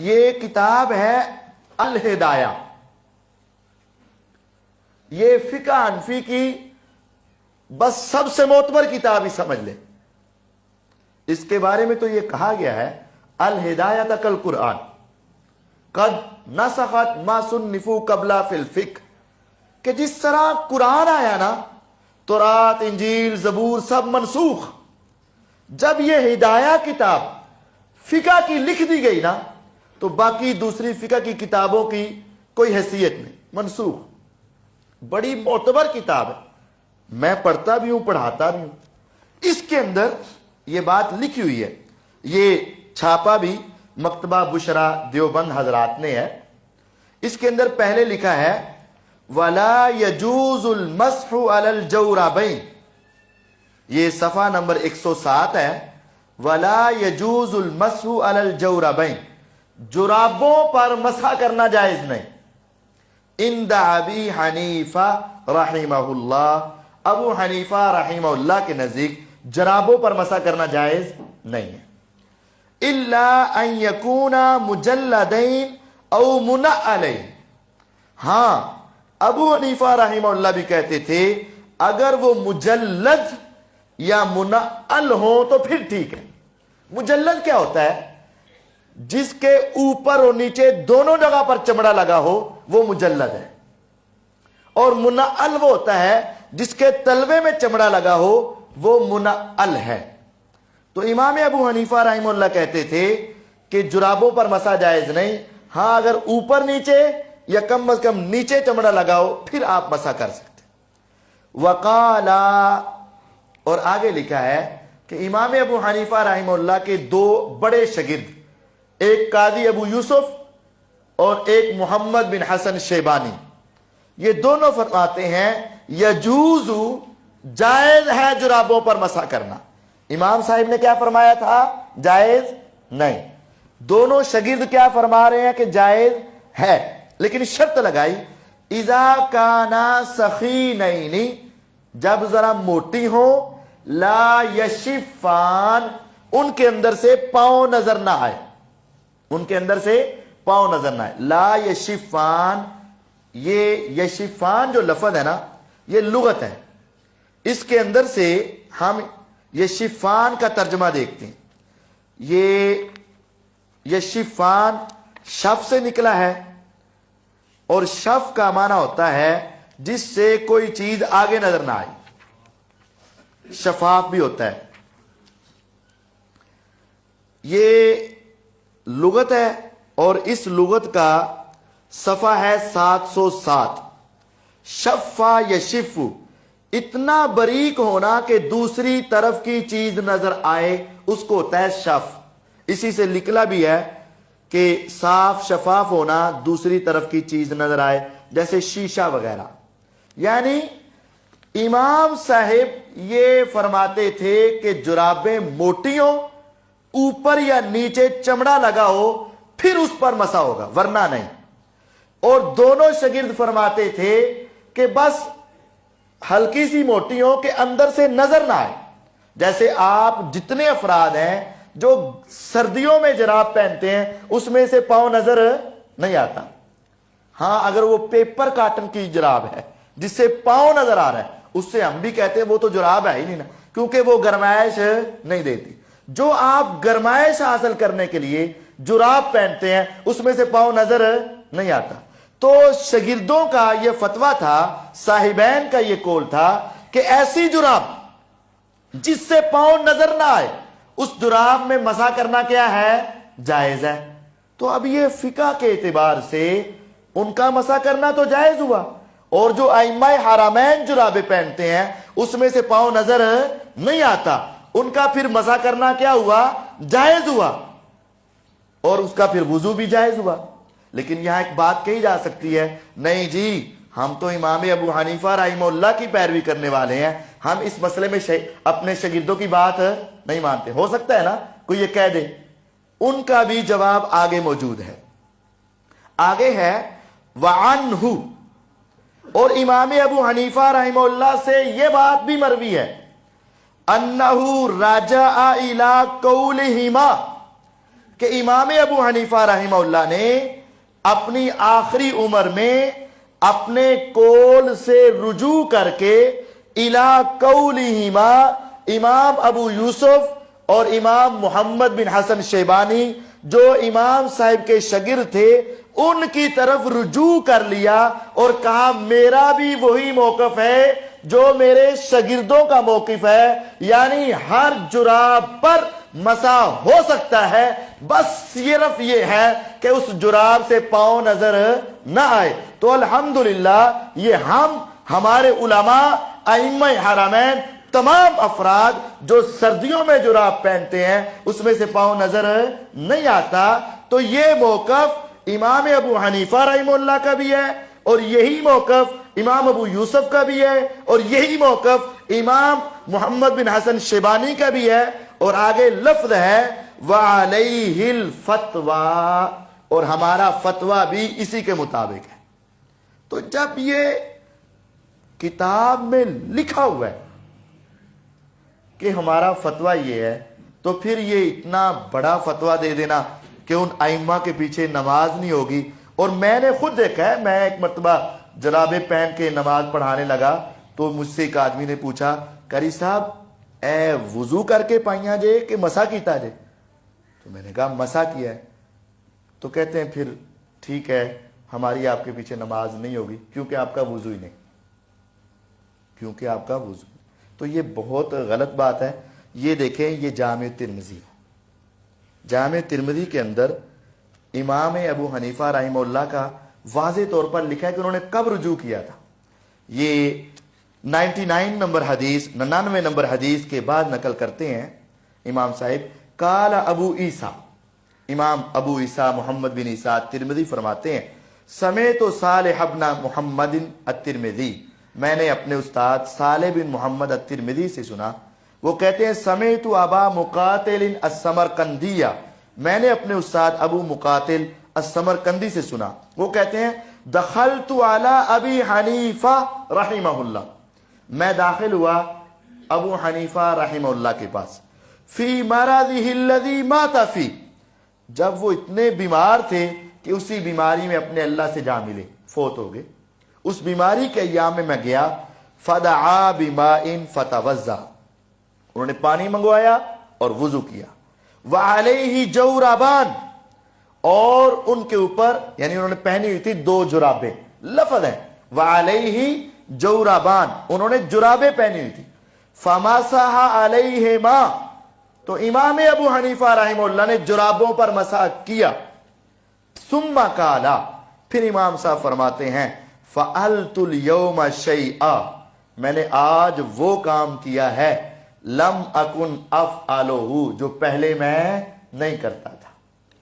یہ کتاب ہے الہدایہ، یہ فقہ حنفی کی بس سب سے معتبر کتاب ہی سمجھ لیں۔ اس کے بارے میں تو یہ کہا گیا ہے الہدایہ کل قرآن قد نسخت ما صنفوا قبل فی الفقہ، کہ جس طرح قرآن آیا نا، تورات، انجیل، زبور سب منسوخ، جب یہ ہدایہ کتاب فقہ کی لکھ دی گئی نا تو باقی دوسری فقہ کی کتابوں کی کوئی حیثیت نہیں، منسوخ۔ بڑی معتبر کتاب ہے، میں پڑھتا بھی ہوں، پڑھاتا بھی ہوں۔ اس کے اندر یہ بات لکھی ہوئی ہے، یہ چھاپا بھی مکتبہ بشرا دیوبند حضرات نے ہے۔ اس کے اندر پہلے لکھا ہے وَلَا يَجُوزُ الْمَسْحُ عَلَى الْجَوْرَبَيْنِ، یہ صفحہ نمبر 107 ہے۔ وَلَا يَجُوزُ الْمَسْحُ عَلَى الْجَوْرَبَيْنِ، جرابوں پر مسح کرنا جائز نہیں۔ عند ابی حنیفہ رحمہ اللہ، ابو حنیفہ رحمہ اللہ کے نزدیک جرابوں پر مسح کرنا جائز نہیں ہے۔ الا ان یکونا مجلدین او منعلین، ہاں ابو حنیفہ رحمہ اللہ بھی کہتے تھے اگر وہ مجلد یا منعل ہو تو پھر ٹھیک ہے۔ مجلد کیا ہوتا ہے؟ جس کے اوپر اور نیچے دونوں جگہ پر چمڑا لگا ہو وہ مجلد ہے، اور منعل وہ ہوتا ہے جس کے تلوے میں چمڑا لگا ہو وہ منعل ہے۔ تو امام ابو حنیفہ رحمہ اللہ کہتے تھے کہ جرابوں پر مسح جائز نہیں، ہاں اگر اوپر نیچے یا کم از کم نیچے چمڑا لگا ہو پھر آپ مسح کر سکتے۔ وقالا، اور آگے لکھا ہے کہ امام ابو حنیفہ رحمہ اللہ کے دو بڑے شاگرد، ایک قاضی ابو یوسف اور ایک محمد بن حسن شیبانی، یہ دونوں فرماتے ہیں یجوز، جائز ہے جرابوں پر مسح کرنا۔ امام صاحب نے کیا فرمایا تھا؟ جائز نہیں۔ دونوں شاگرد کیا فرما رہے ہیں کہ جائز ہے، لیکن شرط لگائی اذا کانا سخینین، جب ذرا موٹی ہو، لا یشفان، ان کے اندر سے پاؤں نظر نہ آئے، ان کے اندر سے پاؤں نظر نہ آئے۔ لا یشفان، یہ یشفان جو لفظ ہے نا یہ لغت ہے، اس کے اندر سے ہم یشفان کا ترجمہ دیکھتے ہیں۔ یہ یشفان شف سے نکلا ہے، اور شف کا معنی ہوتا ہے جس سے کوئی چیز آگے نظر نہ آئی، شفاف بھی ہوتا ہے۔ یہ لغت ہے، اور اس لغت کا صفحہ ہے 707۔ شفا یشف، اتنا باریک ہونا کہ دوسری طرف کی چیز نظر آئے، اس کو ہوتا ہے شف۔ اسی سے نکلا بھی ہے کہ صاف شفاف ہونا، دوسری طرف کی چیز نظر آئے، جیسے شیشہ وغیرہ۔ یعنی امام صاحب یہ فرماتے تھے کہ جرابیں موٹی ہوں، اوپر یا نیچے چمڑا لگا ہو پھر اس پر مسح ہوگا، ورنہ نہیں۔ اور دونوں شاگرد فرماتے تھے کہ بس ہلکی سی موٹی ہو کہ اندر سے نظر نہ آئے۔ جیسے آپ جتنے افراد ہیں جو سردیوں میں جراب پہنتے ہیں اس میں سے پاؤں نظر نہیں آتا، ہاں اگر وہ پیپر کاٹن کی جراب ہے جس سے پاؤں نظر آ رہا ہے اس سے ہم بھی کہتے ہیں وہ تو جراب ہے ہی نہیں نا، کیونکہ وہ گرمائش نہیں دیتی۔ جو آپ گرمائش حاصل کرنے کے لیے جراب پہنتے ہیں اس میں سے پاؤں نظر نہیں آتا۔ تو شاگردوں کا یہ فتویٰ تھا، صاحبین کا یہ قول تھا کہ ایسی جراب جس سے پاؤں نظر نہ آئے اس جراب میں مسح کرنا کیا ہے؟ جائز ہے۔ تو اب یہ فقہ کے اعتبار سے ان کا مسح کرنا تو جائز ہوا، اور جو ائمہ حرمین جرابیں پہنتے ہیں اس میں سے پاؤں نظر نہیں آتا، ان کا پھر مسح کرنا کیا ہوا؟ جائز ہوا، اور اس کا پھر وضو بھی جائز ہوا۔ لیکن یہاں ایک بات کہی جا سکتی ہے، نہیں جی ہم تو امام ابو حنیفہ رحمہ اللہ کی پیروی کرنے والے ہیں، ہم اس مسئلے میں اپنے شاگردوں کی بات نہیں مانتے۔ ہو سکتا ہے نا کوئی یہ کہہ دے، ان کا بھی جواب آگے موجود ہے۔ آگے ہے وعنہ، اور امام ابو حنیفہ رحمہ اللہ سے یہ بات بھی مروی ہے انہ رجع الی قولہما، کہ امام ابو حنیفہ رحمہ نے اپنی آخری عمر میں اپنے قول سے رجوع کر کے الا قولہما امام ابو یوسف اور امام محمد بن حسن شیبانی جو امام صاحب کے شاگرد تھے ان کی طرف رجوع کر لیا اور کہا میرا بھی وہی موقف ہے جو میرے شاگردوں کا موقف ہے، یعنی ہر جراب پر مسح ہو سکتا ہے، بس صرف یہ ہے کہ اس جراب سے پاؤں نظر نہ آئے۔ تو الحمدللہ یہ ہمارے علماء ائمہ حرمین تمام افراد جو سردیوں میں جراب پہنتے ہیں اس میں سے پاؤں نظر نہیں آتا، تو یہ موقف امام ابو حنیفہ رحمہ اللہ کا بھی ہے اور یہی موقف امام ابو یوسف کا بھی ہے اور یہی موقف امام محمد بن حسن شیبانی کا بھی ہے، اور آگے لفظ ہے وَعَلَيْهِ الْفَتْوَى، اور ہمارا فتویٰ بھی اسی کے مطابق ہے۔ تو جب یہ کتاب میں لکھا ہوا ہے کہ ہمارا فتویٰ یہ ہے، تو پھر یہ اتنا بڑا فتویٰ دے دینا کہ ان ائمہ کے پیچھے نماز نہیں ہوگی۔ اور میں نے خود دیکھا ہے، میں ایک مرتبہ جرابے پہن کے نماز پڑھانے لگا تو مجھ سے ایک آدمی نے پوچھا قاری صاحب اے وضو کر کے پائیاں جے کہ مسح کیتا جے؟ تو میں نے کہا مسح کیا ہے۔ تو کہتے ہیں پھر ٹھیک ہے ہماری آپ کے پیچھے نماز نہیں ہوگی کیونکہ آپ کا وضو ہی نہیں، کیونکہ آپ کا وضو۔ تو یہ بہت غلط بات ہے۔ یہ دیکھیں یہ جامع ترمذی، جامع ترمذی کے اندر امام ابو حنیفہ رحمہ اللہ کا واضح طور پر لکھا ہے کہ انہوں نے کب رجوع کیا تھا۔ یہ 99 نمبر حدیث کے بعد نقل کرتے ہیں امام صاحب، قال ابو عیسیٰ، امام ابو عیسیٰ محمد بن عیسیٰ ترمذی فرماتے ہیں سمیت صالح بن محمد الترمذی، میں نے اپنے استاد صالح بن محمد الترمذی سے سنا، وہ کہتے ہیں سمیت ابا مقاتل السمرقندیہ، میں نے اپنے استاد ابو مقاتل السمرقندی سے سنا، وہ کہتے ہیں دخلت علی ابی حنیفہ رحمہ اللہ، میں داخل ہوا ابو حنیفہ رحمہ اللہ کے پاس، فی مرضہ الذی مات فی، جب وہ اتنے بیمار تھے کہ اسی بیماری میں اپنے اللہ سے جا ملے، فوت ہو گئے، اس بیماری کے ایام میں گیا، فدعا بماء فتوضا، انہوں نے پانی منگوایا اور وضو کیا، وعلیہ جوربان، اور ان کے اوپر یعنی انہوں نے پہنی ہوئی تھی 2 جرابیں، لفظ ہے وعلیہ جوربان، انہوں نے جرابیں پہنی ہوئی تھی، فمسح علیہما، تو امام ابو حنیفہ رحمہ اللہ نے جرابوں پر مسح کیا، ثم قال، پھر امام صاحب فرماتے ہیں فعلت اليوم شیئا، میں نے آج وہ کام کیا ہے لم اکن افعلہ، جو پہلے میں نہیں کرتا تھا،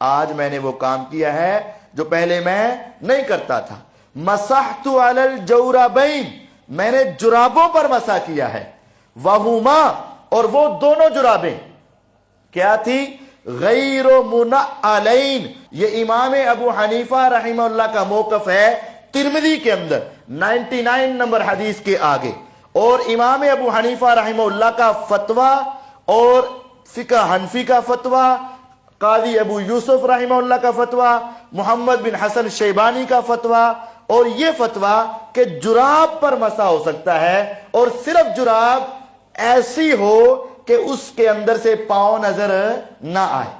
آج میں نے وہ کام کیا ہے جو پہلے میں نہیں کرتا تھا، مسحت علی الجوربین، میں نے جرابوں پر مسح کیا ہے، وہما، اور وہ دونوں جرابیں کیا تھی غیر منعلین، یہ امام ابو حنیفہ رحمہ اللہ کا موقف ہے ترمذی کے اندر 99 نمبر حدیث کے آگے، اور امام ابو حنیفہ رحمہ اللہ کا فتویٰ اور فقہ حنفی کا فتویٰ، قاضی ابو یوسف رحمہ اللہ کا فتویٰ، محمد بن حسن شیبانی کا فتویٰ، اور یہ فتویٰ کہ جراب پر مسح ہو سکتا ہے، اور صرف جراب ایسی ہو کہ اس کے اندر سے پاؤں نظر نہ آئے،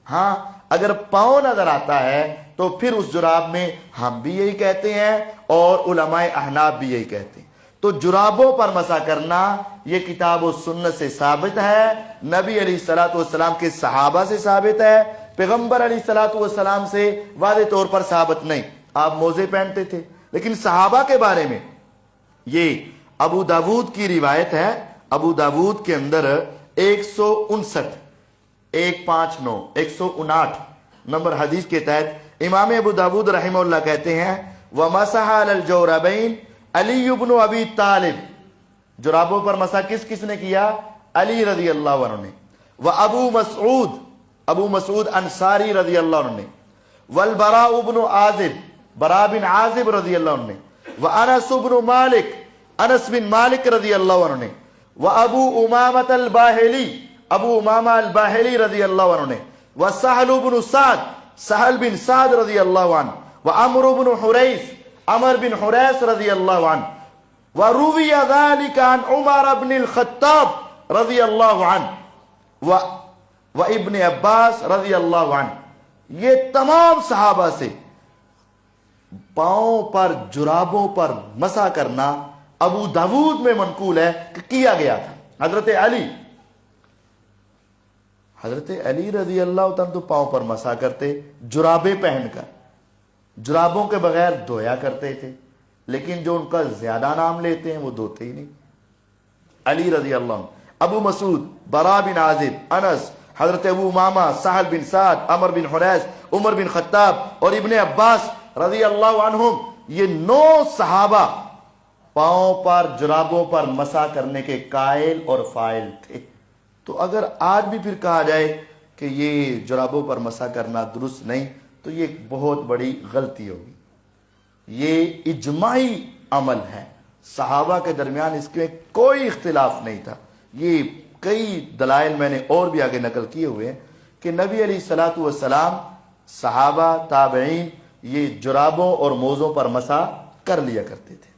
ہاں اگر پاؤں نظر آتا ہے تو پھر اس جراب میں ہم بھی یہی کہتے ہیں اور علماء احناف بھی یہی کہتے ہیں۔ تو جرابوں پر مسح کرنا یہ کتاب و سنت سے ثابت ہے، نبی علیہ الصلوۃ والسلام کے صحابہ سے ثابت ہے، پیغمبر علیہ الصلوۃ والسلام سے واضح طور پر ثابت نہیں، آپ موزے پہنتے تھے، لیکن صحابہ کے بارے میں یہ ابو داود کی روایت ہے، ابو داود کے اندر 159 نمبر حدیث کے تحت امام ابو داود رحمہ اللہ کہتے ہیں وَمَسَحَ عَلَى الْجَوْرَبَيْنِ علی ابن ابی طالب، جرابوں پر مسح کس کس نے کیا؟ علی رضی اللہ عنہ نے، وابو مسعود، ابو مسعود انصاری رضی اللہ عنہ نے، والبراء ابن عازب، براء بن عازب رضی اللہ عنہ نے، وانس ابن مالک، انس بن مالک رضی اللہ عنہ نے، وابو امامۃ الباہلی، ابو امامہ الباہلی رضی اللہ عنہ نے، وسهل بن سعد سهل بن سعد رضی اللہ عنہ وعمر بن حریث عمر بن حریث رضی اللہ عنہ وروی ذلك عن عمر بن الخطاب رضی اللہ عنہ وابن عباس رضی اللہ عنہ۔ یہ تمام صحابہ سے پاؤں پر جرابوں پر مسح کرنا ابو داود میں منقول ہے کہ کیا گیا تھا۔ حضرت علی رضی اللہ تعالیٰ تو پاؤں پر مسح کرتے جرابیں پہن کر، جرابوں کے بغیر دھویا کرتے تھے، لیکن جو ان کا زیادہ نام لیتے ہیں وہ دھوتے ہی نہیں۔ علی رضی اللہ عنہ، ابو مسعود، برا بن عازب، انس، حضرت ابو امامہ، سہل بن سعد، عمر بن حریث، عمر بن خطاب اور ابن عباس رضی اللہ عنہم، یہ 9 صحابہ پاؤں پر جرابوں پر مسح کرنے کے قائل اور فاعل تھے۔ تو اگر آج بھی پھر کہا جائے کہ یہ جرابوں پر مسح کرنا درست نہیں تو یہ ایک بہت بڑی غلطی ہوگی۔ یہ اجماعی عمل ہے، صحابہ کے درمیان اس کے کوئی اختلاف نہیں تھا۔ یہ کئی دلائل میں نے اور بھی آگے نقل کیے ہوئے ہیں کہ نبی علیہ الصلوۃ والسلام، صحابہ، تابعین یہ جرابوں اور موزوں پر مسح کر لیا کرتے تھے۔